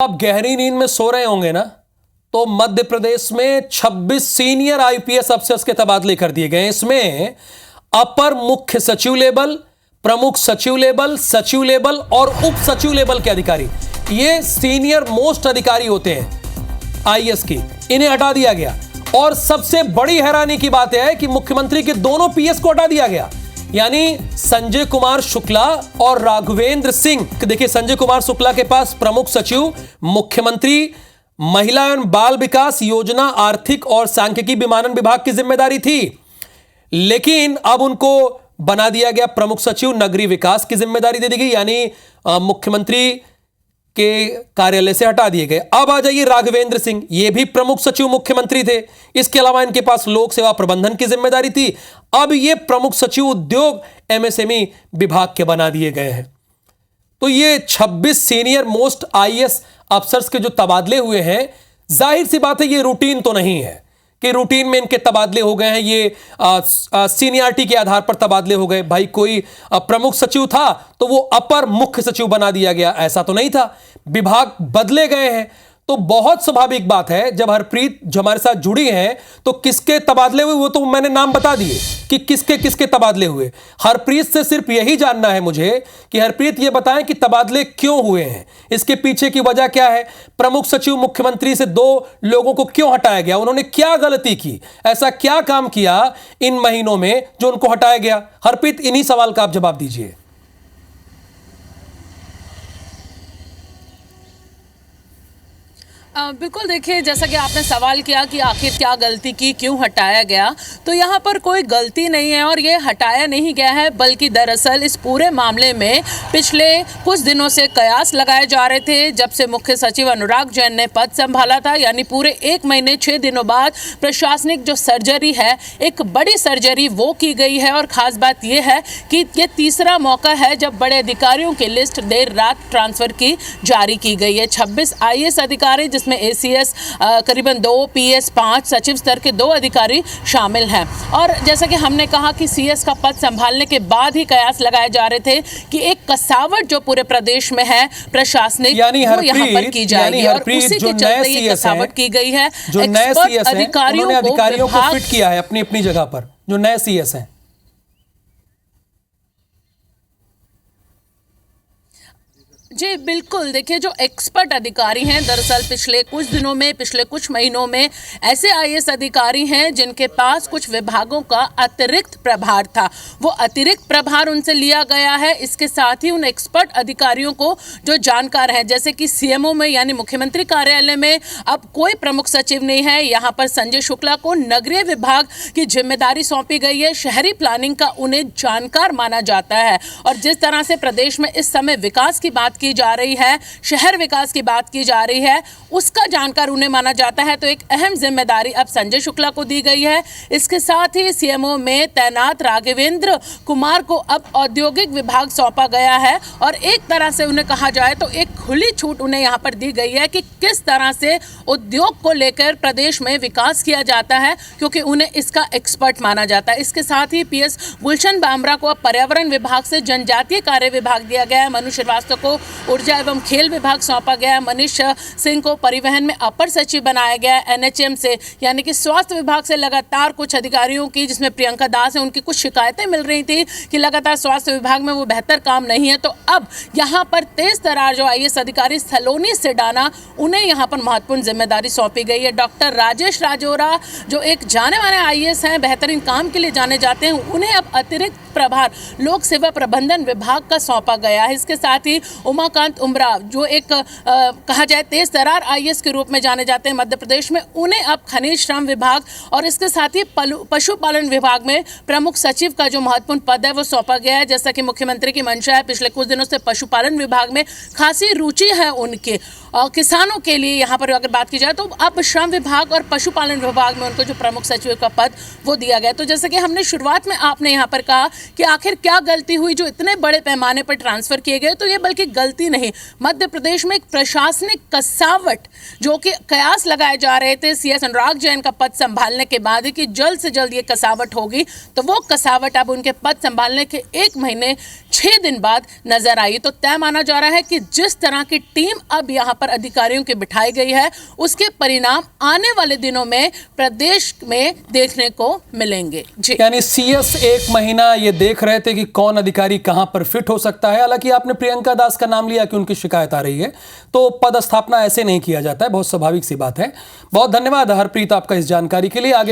आप गहरी नींद में सो रहे होंगे ना, तो मध्य प्रदेश में 26 सीनियर आईपीएस अफसर्स के तबादले कर दिए गए। इसमें अपर मुख्य सचिव लेवल, प्रमुख सचिव लेवल, सचिव लेवल और उप सचिव लेवल के अधिकारी, ये सीनियर मोस्ट अधिकारी होते हैं आईएएस की, इन्हें हटा दिया गया। और सबसे बड़ी हैरानी की बात यह है कि मुख्यमंत्री के दोनों पीएस को हटा दिया गया, यानी संजय कुमार शुक्ला और राघवेंद्र सिंह। देखिए, संजय कुमार शुक्ला के पास प्रमुख सचिव, मुख्यमंत्री महिला एवं बाल विकास योजना, आर्थिक और सांख्यिकी विमानन विभाग की जिम्मेदारी थी, लेकिन अब उनको बना दिया गया प्रमुख सचिव, नगरीय विकास की जिम्मेदारी दे दी गई, यानी मुख्यमंत्री के कार्यालय से हटा दिए गए। अब आ जाइए राघवेंद्र सिंह, ये भी प्रमुख सचिव मुख्यमंत्री थे, इसके अलावा इनके पास लोक सेवा प्रबंधन की जिम्मेदारी थी। अब ये प्रमुख सचिव उद्योग एमएसएमई विभाग के बना दिए गए हैं। तो ये 26 सीनियर मोस्ट आईएएस अफसर्स के जो तबादले हुए हैं, जाहिर सी बात है ये रूटीन तो नहीं है कि रूटीन में इनके तबादले हो गए हैं, ये सीनियरिटी के आधार पर तबादले हो गए। भाई कोई प्रमुख सचिव था तो वो अपर मुख्य सचिव बना दिया गया, ऐसा तो नहीं था। विभाग बदले गए हैं, तो बहुत स्वाभाविक बात है। जब हरप्रीत जो हमारे साथ जुड़ी हैं, तो किसके तबादले हुए वो तो मैंने नाम बता दिए कि किसके किसके तबादले हुए। हरप्रीत से सिर्फ यही जानना है मुझे कि हरप्रीत ये बताएं कि तबादले क्यों हुए हैं, इसके पीछे की वजह क्या है। प्रमुख सचिव मुख्यमंत्री से 2 लोगों को क्यों हटाया गया, उन्होंने क्या गलती की, ऐसा क्या काम किया इन महीनों में जो उनको हटाया गया। हरप्रीत, इन्हीं सवाल का आप जवाब दीजिए। बिल्कुल, देखिए, जैसा कि आपने सवाल किया कि आखिर क्या गलती की, क्यों हटाया गया, तो यहाँ पर कोई गलती नहीं है और ये हटाया नहीं गया है, बल्कि दरअसल इस पूरे मामले में पिछले कुछ दिनों से कयास लगाए जा रहे थे। जब से मुख्य सचिव अनुराग जैन ने पद संभाला था, यानी पूरे 1 महीने 6 दिनों बाद प्रशासनिक जो सर्जरी है, एक बड़ी सर्जरी वो की गई है। और ख़ास बात ये है कि ये तीसरा मौका है जब बड़े अधिकारियों की लिस्ट देर रात ट्रांसफ़र की जारी की गई है। 26 आईएएस अधिकारी, जिसमें एसीएस करीबन 2, पीएस 5, सचिव स्तर के 2 अधिकारी शामिल हैं। और जैसा कि हमने कहा कि सीएस का पद संभालने के बाद ही कयास लगाए जा रहे थे कि एक कसावट जो पूरे प्रदेश में है प्रशासनिक, वो यहाँ पर की जाएगी और उसी के चलते ये कसावट की गई है। जो नए सीएस हैं, उन्होंने अधिकारियों को फिट किया है अपनी अपनी जगह पर, जो नए सीएस हैं। जी बिल्कुल, देखिए, जो एक्सपर्ट अधिकारी हैं, दरअसल पिछले कुछ दिनों में, पिछले कुछ महीनों में ऐसे आईएएस अधिकारी हैं जिनके पास कुछ विभागों का अतिरिक्त प्रभार था, वो अतिरिक्त प्रभार उनसे लिया गया है। इसके साथ ही उन एक्सपर्ट अधिकारियों को जो जानकार हैं, जैसे कि सीएमओ में यानी मुख्यमंत्री कार्यालय में अब कोई प्रमुख सचिव नहीं है, यहाँ पर संजय शुक्ला को नगरीय विभाग की जिम्मेदारी सौंपी गई है। शहरी प्लानिंग का उन्हें जानकार माना जाता है और जिस तरह से प्रदेश में इस समय विकास की बात की जा रही है, शहर विकास की बात की जा रही है, उसका जानकार उन्हें माना जाता है। तो एक अहम जिम्मेदारी अब संजय शुक्ला को दी गई है। इसके साथ ही सीएमओ में तैनात राघवेंद्र कुमार को अब औद्योगिक विभाग सौंपा गया है और एक तरह से उन्हें कहा जाए तो एक खुली छूट उन्हें यहाँ पर दी गई है कि किस तरह से उद्योग को लेकर प्रदेश में विकास किया जाता है, क्योंकि उन्हें इसका एक्सपर्ट माना जाता है। इसके साथ ही पीएस गुलशन बामरा को अब पर्यावरण विभाग से जनजातीय कार्य विभाग दिया गया है, मनु श्रीवास्तव को ऊर्जा एवं खेल विभाग सौंपा गया है, मनीष सिंह को परिवहन में अपर सचिव बनाया गया है। एनएचएम से यानी कि स्वास्थ्य विभाग से लगातार कुछ अधिकारियों की, जिसमें प्रियंका दास है, उनकी कुछ शिकायतें मिल रही थी कि लगातार स्वास्थ्य विभाग में वो बेहतर काम नहीं है। तो अब यहाँ पर तेज तरार जो आईएएस अधिकारी सलोनी सिडाना, उन्हें यहाँ पर महत्वपूर्ण जिम्मेदारी सौंपी गई है। डॉक्टर राजेश राजौरा जो एक जाने माने आईएएस हैं, बेहतरीन काम के लिए जाने जाते हैं, उन्हें अब अतिरिक्त प्रभार लोक सेवा प्रबंधन विभाग का सौंपा गया है। इसके साथ ही उमाकांत उमराव जो एक कहा जाए तेज तरार आईएएस के रूप में जाने जाते हैं मध्य प्रदेश में, उन्हें अब खनिज श्रम विभाग और इसके साथ ही पशुपालन विभाग में प्रमुख सचिव का जो महत्वपूर्ण पद है वो सौंपा गया है। जैसा कि मुख्यमंत्री की मंशा है, पिछले कुछ दिनों से पशुपालन विभाग में खासी रुचि है उनके, और किसानों के लिए यहाँ पर अगर बात की जाए तो अब श्रम विभाग और पशुपालन विभाग में उनको जो प्रमुख सचिव का पद वो दिया गया। तो जैसे कि हमने शुरुआत में आपने यहाँ पर कहा कि आखिर क्या गलती हुई जो इतने बड़े पैमाने पर ट्रांसफर किए गए, तो ये बल्कि गलती मिलती नहीं। मध्य प्रदेश में एक प्रशासनिक कसावट, जो कि कयास लगाए जा रहे थे CS अनुराग जैन का पद संभालने के बाद कि जल्द से जल्द ये कसावट होगी, तो वो कसावट अब उनके पद संभालने के 1 महीने 6 दिन बाद नजर आई। तो तय माना जा रहा है कि जिस तरह की टीम अब यहाँ पर अधिकारियों की बिठाई गई है, उसके परिणाम आने वाले दिनों में प्रदेश में देखने को मिलेंगे। जी, यानी CS 1 महीना ये देख रहे थे कि कौन अधिकारी कहां पर फिट हो सकता है। हालांकि आपने प्रियंका दास का नाम लिया कि उनकी शिकायत आ रही है, तो पदस्थापना ऐसे नहीं किया जाता है, बहुत स्वाभाविक सी बात है। बहुत धन्यवाद हरप्रीत आपका इस जानकारी के लिए। आगे